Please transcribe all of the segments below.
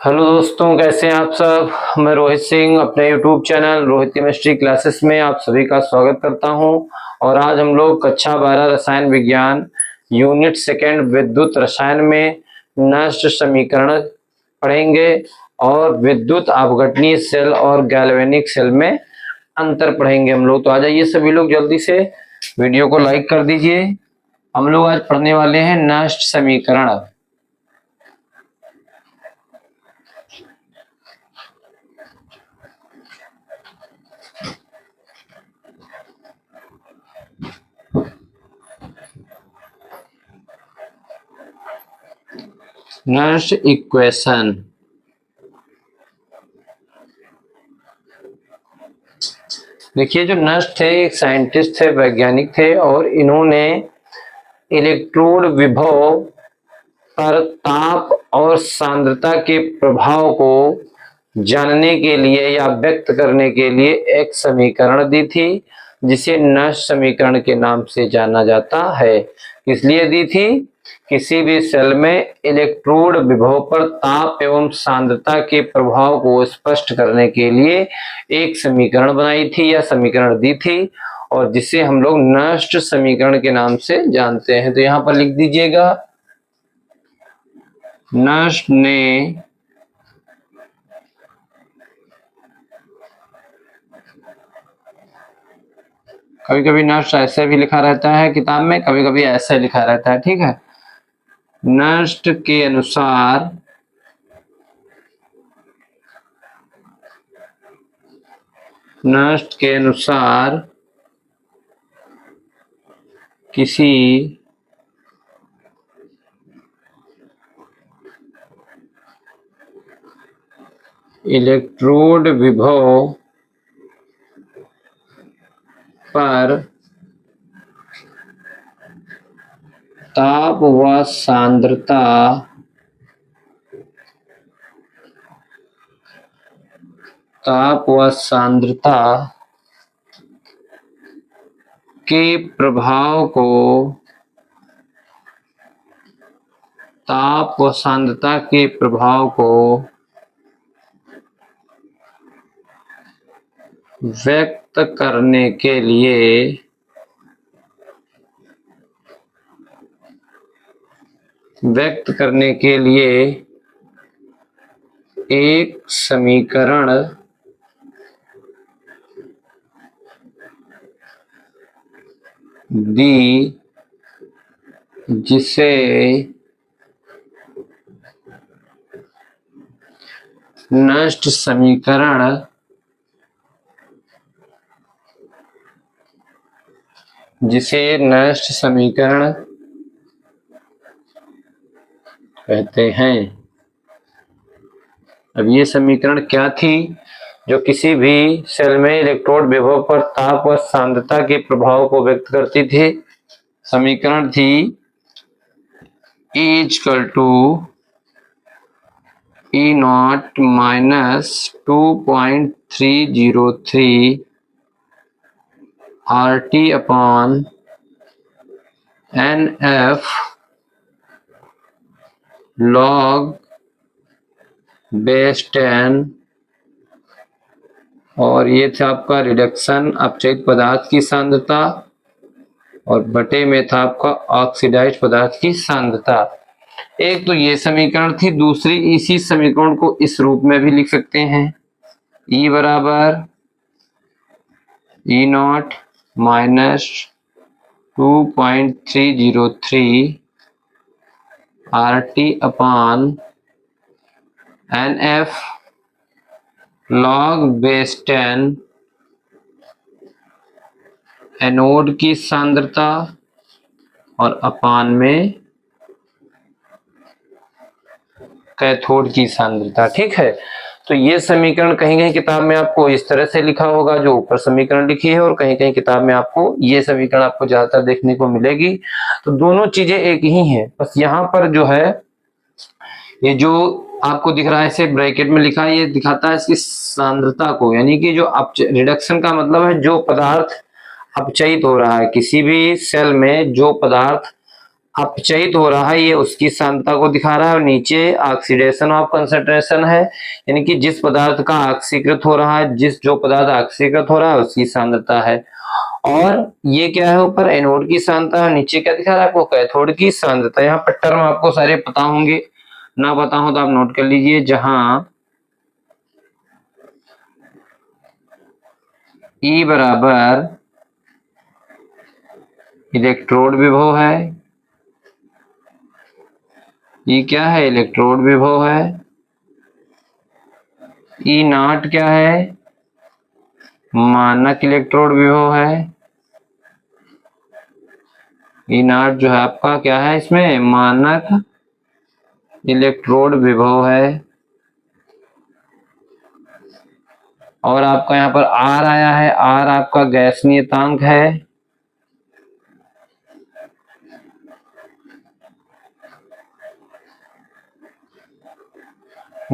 Hello दोस्तों, कैसे हैं आप सब। मैं रोहित सिंह अपने YouTube channel Rohit chemistry classes में आप सभी का स्वागत करता हूं। और आज हम लोग कक्षा 12 रसायन विज्ञान यूनिट सेकेंड विद्युत रसायन में नष्ट समीकरण पढ़ेंगे और विद्युत अपघटनीय सेल और गैल्वेनिक सेल में अंतर पढ़ेंगे हम लोग। तो आ जाइए सभी लोग, जल्दी से वीडियो को लाइक कर दीजिए। हम लोग आज पढ़ने वाले हैं नष्ट समीकरण। नष्ट इक्वेशन। देखिए, जो नष्ट थे एक साइंटिस्ट थे, वैज्ञानिक थे, और इन्होंने इलेक्ट्रोड विभव पर ताप और सांद्रता के प्रभाव को जानने के लिए या व्यक्त करने के लिए एक समीकरण दी थी, जिसे नष्ट समीकरण के नाम से जाना जाता है। इसलिए दी थी, किसी भी सेल में इलेक्ट्रोड विभव पर ताप एवं सांद्रता के प्रभाव को स्पष्ट करने के लिए एक समीकरण बनाई थी या समीकरण दी थी, और जिसे हम लोग नष्ट समीकरण के नाम से जानते हैं। तो यहां पर लिख दीजिएगा, नष्ट ने कभी कभी नष्ट ऐसे भी लिखा रहता है किताब में, कभी कभी ऐसे लिखा रहता है, ठीक है। नष्ट के अनुसार किसी इलेक्ट्रोड विभव पर ताप व सांद्रता के प्रभाव को व्यक्त करने के लिए एक समीकरण दी, जिसे नष्ट समीकरण कहते हैं। अब ये समीकरण क्या थी? जो किसी भी सेल में इलेक्ट्रोड विभव पर ताप व सांद्रता के प्रभाव को व्यक्त करती थी। समीकरण थी E0 minus 2.303 RT upon NF log base 10, और ये था आपका रिडक्शन अपचयित पदार्थ की सांद्रता, और बटे में था आपका ऑक्सीडाइज्ड पदार्थ की सांद्रता। एक तो ये समीकरण थी। दूसरी, इसी समीकरण को इस रूप में भी लिख सकते हैं, E बराबर E0 minus 2.303 RT upon NF log base 10 anode की सांद्रता और अपान में कैथोड की सांद्रता, ठीक है। तो ये समीकरण कहीं कहीं किताब में आपको इस तरह से लिखा होगा, जो ऊपर समीकरण लिखी है, और कहीं कहीं किताब में आपको ये समीकरण आपको ज्यादातर देखने को मिलेगी। तो दोनों चीजें एक ही हैं, बस यहाँ पर जो है ये जो आपको दिख रहा है इसे ब्रैकेट में लिखा है, ये दिखाता है इसकी सांद्रता को, यानी कि जो रिडक्शन का मतलब है जो पदार्थ अपचयित हो रहा है। किसी भी सेल में जो पदार्थ अपचयित हो रहा है ये उसकी सांद्रता को दिखा रहा है, और नीचे ऑक्सीडेशन ऑफ कंसंट्रेशन है, यानी कि जिस पदार्थ का ऑक्सीकृत हो रहा है, जो पदार्थ ऑक्सीकृत हो रहा है उसकी सांद्रता है। और ये क्या है, ऊपर एनोड की सांद्रता है, नीचे क्या दिखा रहा है आपको, कैथोड की सांद्रता। यहाँ पर टर्म आपको सारे पता होंगे, ना पता हो तो आप नोट कर लीजिए। जहां E बराबर इलेक्ट्रोड विभव है, E क्या है, इलेक्ट्रोड विभव है। E नॉट क्या है, मानक इलेक्ट्रोड विभव है। E नॉट जो है आपका क्या है, इसमें मानक इलेक्ट्रोड विभव है। और आपका यहाँ पर R आया है, R आपका गैस नियतांक है।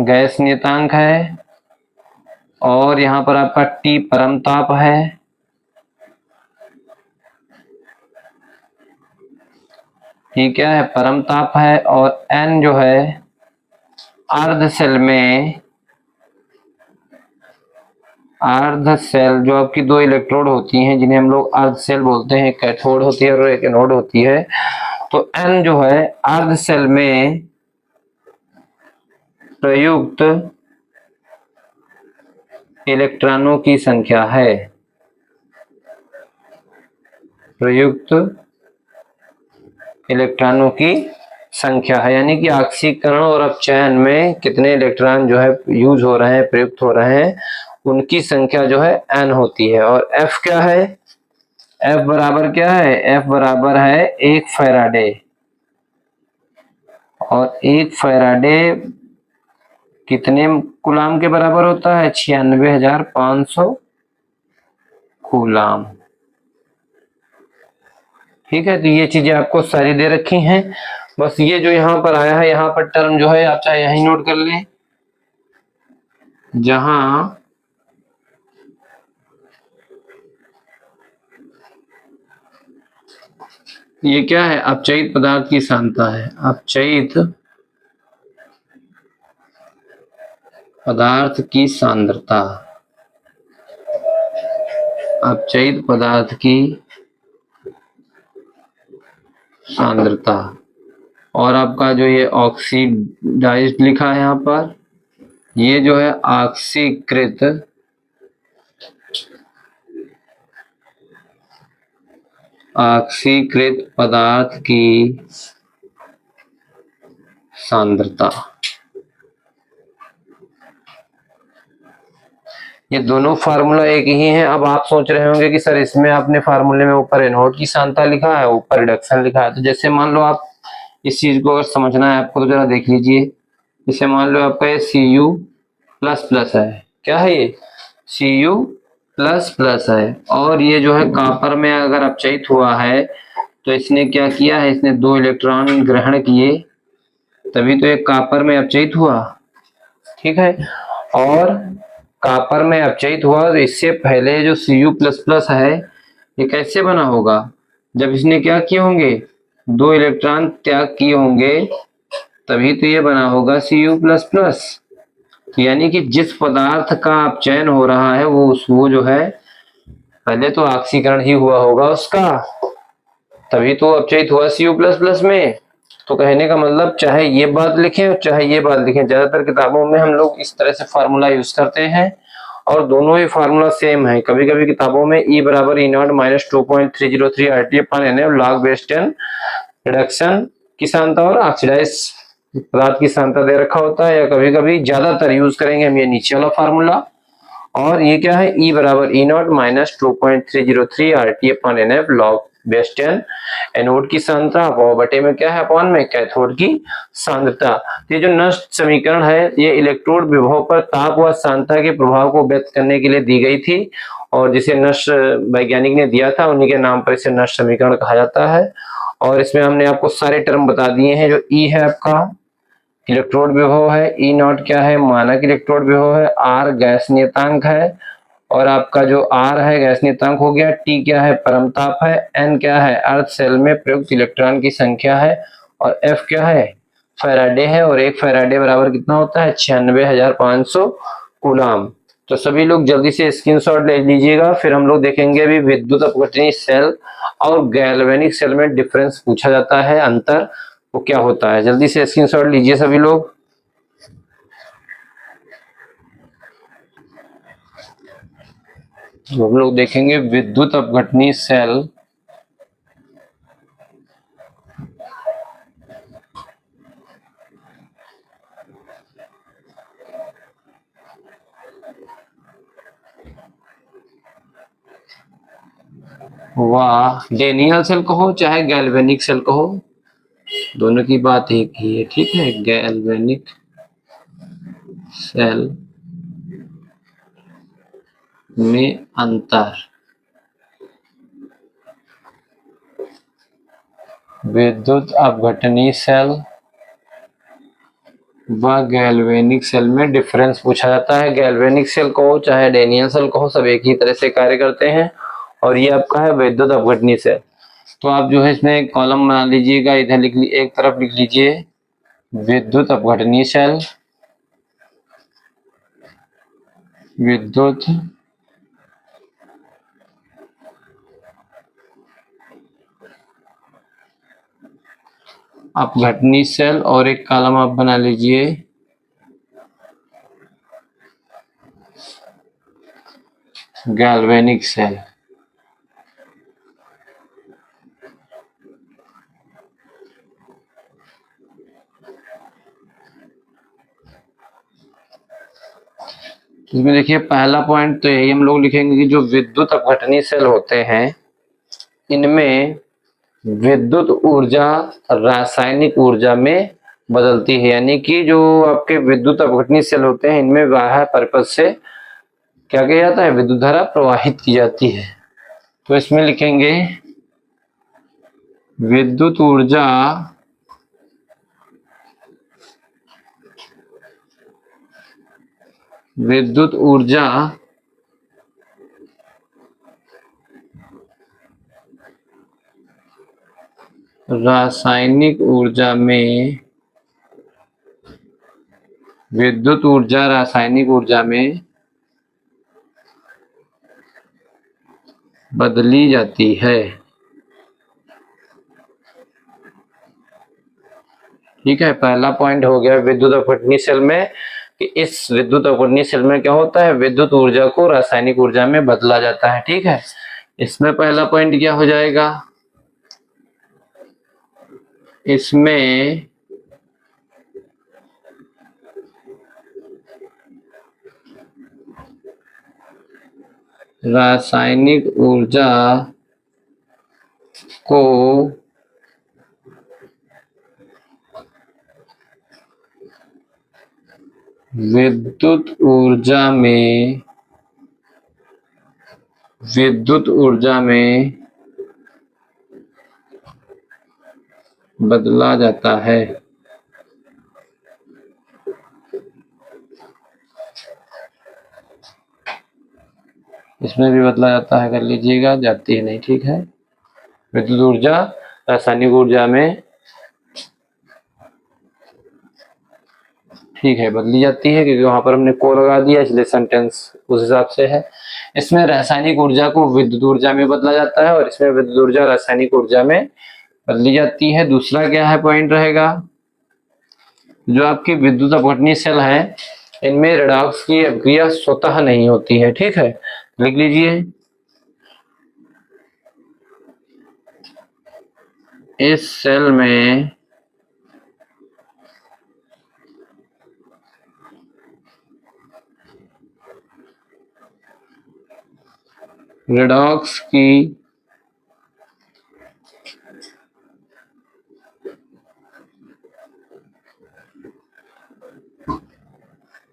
गैस नियतांक है। और यहाँ पर आपका T परम ताप है। T क्या है, परम ताप है। और N जो है अर्ध सेल में, अर्ध सेल जो आपकी दो इलेक्ट्रोड होती हैं जिन्हें हम लोग अर्ध सेल बोलते हैं, कैथोड होती है और एक एनोड होती है। तो N जो है अर्ध सेल में प्रयुक्त इलेक्ट्रॉनों की संख्या है, प्रयुक्त इलेक्ट्रॉनों की संख्या है, यानी कि ऑक्सीकरण और अपचयन में कितने इलेक्ट्रॉन जो है यूज हो रहे हैं, प्रयुक्त हो रहे हैं, उनकी संख्या जो है N होती है। और F क्या है, F बराबर क्या है, F बराबर है 1 फैराडे। और 1 फैराडे कितने कूलाम के बराबर होता है, 96,500 कूलाम। ठीक है, तो ये चीजें आपको सारी दे रखी हैं। बस ये जो यहाँ पर आया है, यहाँ पर टर्म जो है आप चाहे यही नोट कर लें, जहां ये क्या है, अपचयित पदार्थ की सांद्रता है, अपचयित पदार्थ की सांद्रता, अपचयित पदार्थ की सांद्रता। और आपका जो ये ऑक्सीडाइज्ड लिखा है यहाँ पर, ये जो है ऑक्सीकृत पदार्थ की सांद्रता। ये दोनों फार्मूला एक ही है। अब आप सोच रहे होंगे कि सर इसमें आपने फार्मूले में ऊपर एनोड की सांद्रता लिखा है, ऊपर रिडक्शन लिखा है। तो जैसे मान लो आप इस चीज को अगर समझना है आपको तो जरा देख लीजिए। जैसे मान लो आपका ये Cu++ है, क्या है ये, Cu++ है। और ये जो है कॉपर में अगर अपचयित हुआ है तो इसने क्या किया है, इसने 2 इलेक्ट्रॉन ग्रहण किए, तभी तो एक कॉपर में अपचयित हुआ। ठीक है, और कॉपर में अपचयित हुआ तो इससे पहले जो Cu++ है ये कैसे बना होगा, जब इसने क्या किए होंगे, 2 इलेक्ट्रॉन त्याग किए होंगे, तभी तो ये बना होगा Cu++। यानी कि जिस पदार्थ का अपचयन हो रहा है वो जो है पहले तो ऑक्सीकरण ही हुआ होगा उसका, तभी तो अपचयित हुआ Cu++ में। तो कहने का मतलब चाहे ये बात लिखें चाहे ये बात लिखें, ज्यादातर किताबों में हम लोग इस तरह से फार्मूला यूज करते हैं और दोनों ही फार्मूला सेम है। कभी कभी किताबों में E बराबर E0 - 2.303 RT/NF log base 10 reduction की सांद्रता और ऑक्सीडाइज पदार्थ की सांद्रता दे रखा होता है, या कभी कभी ज्यादातर यूज करेंगे हम ये नीचे वाला फार्मूला। और ये क्या है, E बराबर E0 - 2.303 RT/NF log base 10 anode की सांद्रता और बटे में क्या है, अपॉन में कैथोड की सांद्रता। ये जो नष्ट समीकरण है ये इलेक्ट्रोड विभव पर ताप व सांद्रता के प्रभाव को व्यक्त करने के लिए दी गई थी, और जिसे नष्ट वैज्ञानिक ने दिया था उन्हीं के नाम पर इसे नष्ट समीकरण कहा जाता है। और इसमें हमने आपको सारे टर्म बता दिए हैं। जो E है आपका इलेक्ट्रोड विभव है, E0 क्या है, मानक इलेक्ट्रोड विभव है, R गैस नियतांक है, और आपका जो R है गैस नियतांक हो गया, T क्या है परमताप है, N क्या है अर्ध सेल में प्रयुक्त इलेक्ट्रॉन की संख्या है और F क्या है फैराडे है। और एक फैराडे बराबर कितना होता है 96,500 कूलम। तो सभी लोग जल्दी से स्क्रीनशॉट ले लीजिएगा, फिर हम लोग देखेंगे अभी विद्युत अपघटनी सेल और गैल्वेनिक सेल में डिफरेंस पूछा जाता है, अंतर वो क्या होता है। जल्दी से स्क्रीनशॉट लीजिए सभी लोग। हम लोग देखेंगे विद्युत अपघटनी सेल वाह डेनियल सेल कहो चाहे गैल्वेनिक सेल कहो, दोनों की बात एक ही है, ठीक है। गैल्वेनिक सेल में अंतर, विद्युत अपघटनी सेल व गैल्वेनिक सेल में डिफरेंस पूछा जाता है। गैल्वेनिक सेल कहो चाहे डेनियल सेल कहो सब एक ही तरह से कार्य करते हैं। और ये आपका है विद्युत अपघटनी सेल। तो आप जो है इसमें एक कॉलम बना लीजिएगा, इधर लिख लीजिए, एक तरफ लिख लीजिए विद्युत अपघटनी सेल, विद्युत अपघटनी सेल, और एक कॉलम आप बना लीजिए गैल्वेनिक सेल। इसमें देखिए पहला पॉइंट तो यही हम लोग लिखेंगे कि जो विद्युत अपघटनी सेल होते हैं इनमें विद्युत ऊर्जा रासायनिक ऊर्जा में बदलती है, यानी कि जो आपके विद्युत अपघटनी सेल होते हैं इनमें बाह्य परिपथ से क्या किया जाता है विद्युत धारा प्रवाहित की जाती है। तो इसमें लिखेंगे विद्युत ऊर्जा विद्युत ऊर्जा रासायनिक ऊर्जा में, विद्युत ऊर्जा रासायनिक ऊर्जा में बदली जाती है। ठीक है, पहला पॉइंट हो गया विद्युत अपघटनी सेल में कि इस विद्युत अपघटनी सेल में क्या होता है विद्युत ऊर्जा को रासायनिक ऊर्जा में बदला जाता है। ठीक है, इसमें पहला पॉइंट क्या हो जाएगा, इसमें रासायनिक ऊर्जा को विद्युत ऊर्जा में बदला जाता है। इसमें भी बदला जाता है, कर लीजिएगा, जाती है नहीं। ठीक है, विद्युत ऊर्जा रासायनिक ऊर्जा में ठीक है बदली जाती है, क्योंकि वहां पर हमने को लगा दिया इसलिए सेंटेंस उस हिसाब से है। इसमें रासायनिक ऊर्जा को विद्युत ऊर्जा में बदला जाता है और इसमें विद्युत ऊर्जा रासायनिक ऊर्जा में बदली जाती है। दूसरा क्या है पॉइंट रहेगा, जो आपकी विद्युत अपघटनी सेल है इनमें रेडॉक्स की अभिक्रिया स्वतः नहीं होती है। ठीक है, लिख लीजिए इस सेल में रेडॉक्स की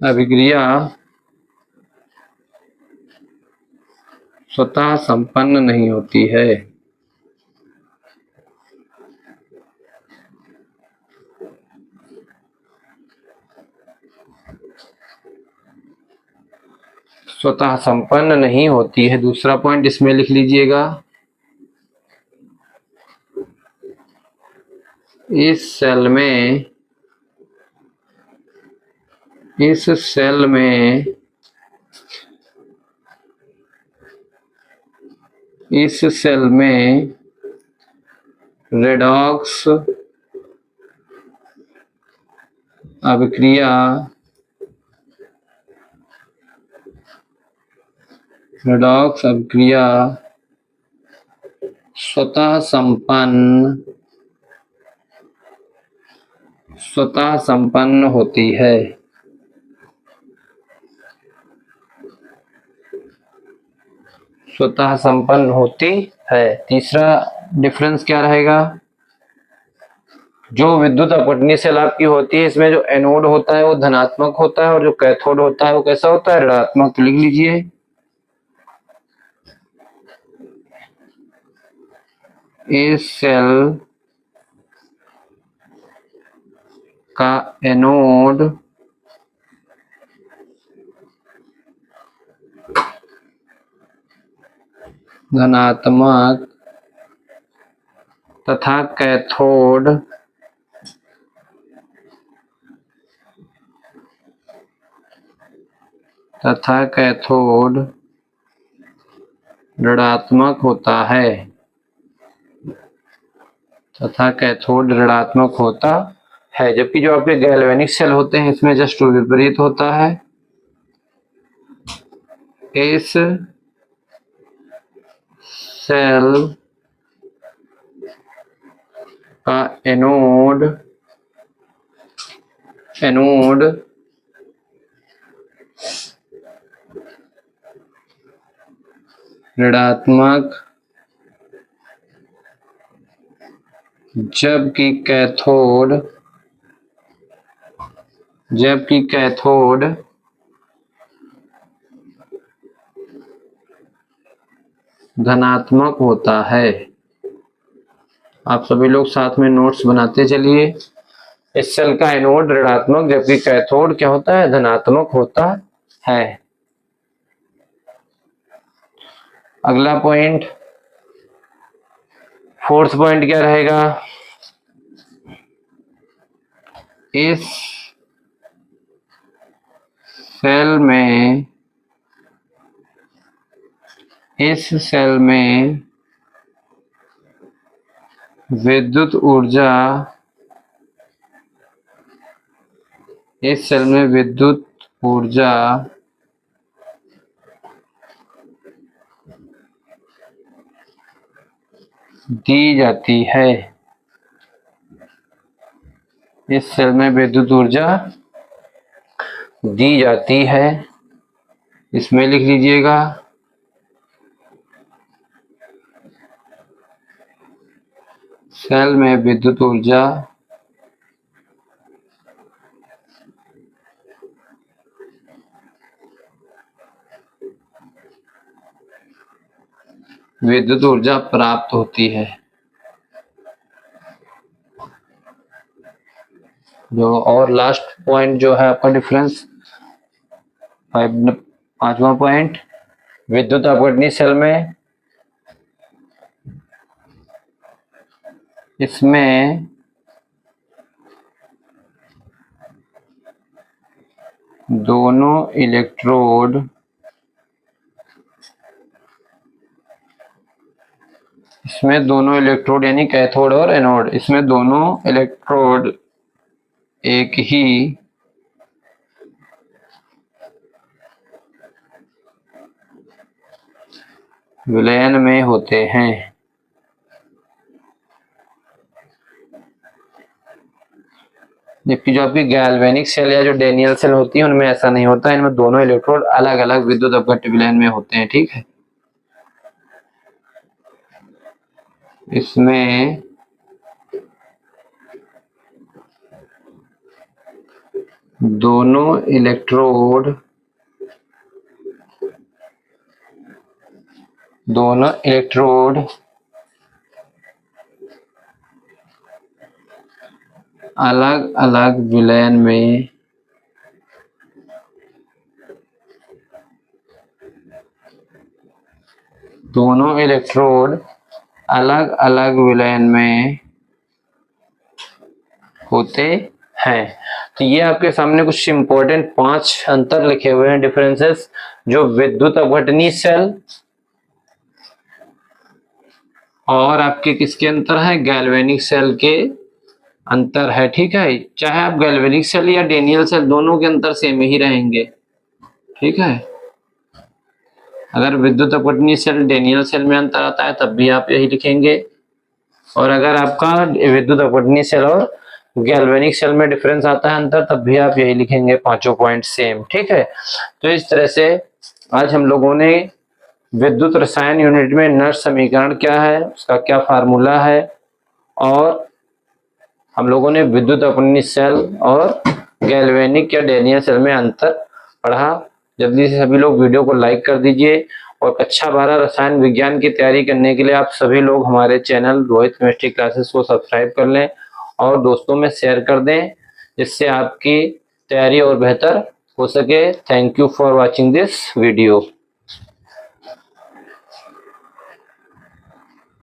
अभिक्रिया स्वतः संपन्न नहीं होती है। स्वतः संपन्न नहीं होती है। दूसरा पॉइंट इसमें लिख लीजिएगा, इस सेल में रेडॉक्स अभिक्रिया स्वतः संपन्न होती है। स्वतः संपन्न होती है। तीसरा डिफरेंस क्या रहेगा, जो विद्युत अपघटनीय सेल आपकी होती है, इसमें जो एनोड होता है वो धनात्मक होता है और जो कैथोड होता है वो कैसा होता है, ऋणात्मक। लिख लीजिए, इस सेल का एनोड धनात्मक तथा कैथोड ऋणात्मक होता है। जबकि जो आपके गैल्वेनिक सेल होते हैं इसमें जस्ट विपरीत होता है। इस सेल का एनोड ऋणात्मक जबकि कैथोड धनात्मक होता है। आप सभी लोग साथ में नोट्स बनाते चलिए। इस सेल का एनोड ऋणात्मक जबकि कैथोड क्या होता है, धनात्मक होता है। अगला पॉइंट, फोर्थ पॉइंट क्या रहेगा, इस सेल में विद्युत ऊर्जा दी जाती है। इस सेल में विद्युत ऊर्जा दी जाती है। इसमें लिख लीजिएगा, सेल में विद्युत ऊर्जा प्राप्त होती है। जो और लास्ट पॉइंट जो है आपका डिफरेंस, पांचवा पॉइंट, विद्युत अपघटनीय सेल में इसमें दोनों इलेक्ट्रोड यानी कैथोड और एनोड, इसमें दोनों इलेक्ट्रोड एक ही विलयन में होते हैं। जबकि जो आपकी गैल्वेनिक सेल या जो डेनियल सेल होती है उनमें ऐसा नहीं होता, इनमें दोनों इलेक्ट्रोड अलग अलग विद्युत अपघट्य विलयन में होते हैं। ठीक है, इसमें दोनों इलेक्ट्रोड अलग अलग विलयन में दोनों इलेक्ट्रोड अलग अलग विलयन में होते हैं। तो ये आपके सामने कुछ इंपॉर्टेंट 5 अंतर लिखे हुए हैं, डिफरेंसेस, जो विद्युत अपघटनीय सेल और आपके किसके अंतर है, गैल्वेनिक सेल के अंतर है। ठीक है, चाहे आप गैल्वेनिक सेल या डेनियल सेल, दोनों के अंतर सेम ही रहेंगे। ठीक है, अगर विद्युत अपघटनीय सेल डेनियल सेल में अंतर आता है तब भी आप यही लिखेंगे, और अगर आपका विद्युत अपघटनीय सेल और गैल्वेनिक सेल में डिफरेंस आता है अंतर, तब भी आप यही लिखेंगे, पांचों पॉइंट सेम। ठीक है, तो इस तरह से आज हम लोगों ने विद्युत रसायन यूनिट में नष्ट समीकरण क्या है, उसका क्या फार्मूला है, और हम लोगों ने विद्युत अपघटनीय सेल और गैल्वेनिक या डेनियल सेल में अंतर पढ़ा। जल्दी से सभी लोग वीडियो को लाइक कर दीजिए, और कक्षा 12 रसायन विज्ञान की तैयारी करने के लिए आप सभी लोग हमारे चैनल रोहित केमिस्ट्री क्लासेस को सब्सक्राइब कर लें और दोस्तों में शेयर कर दें, जिससे आपकी तैयारी और बेहतर हो सके। Thank you for watching this video.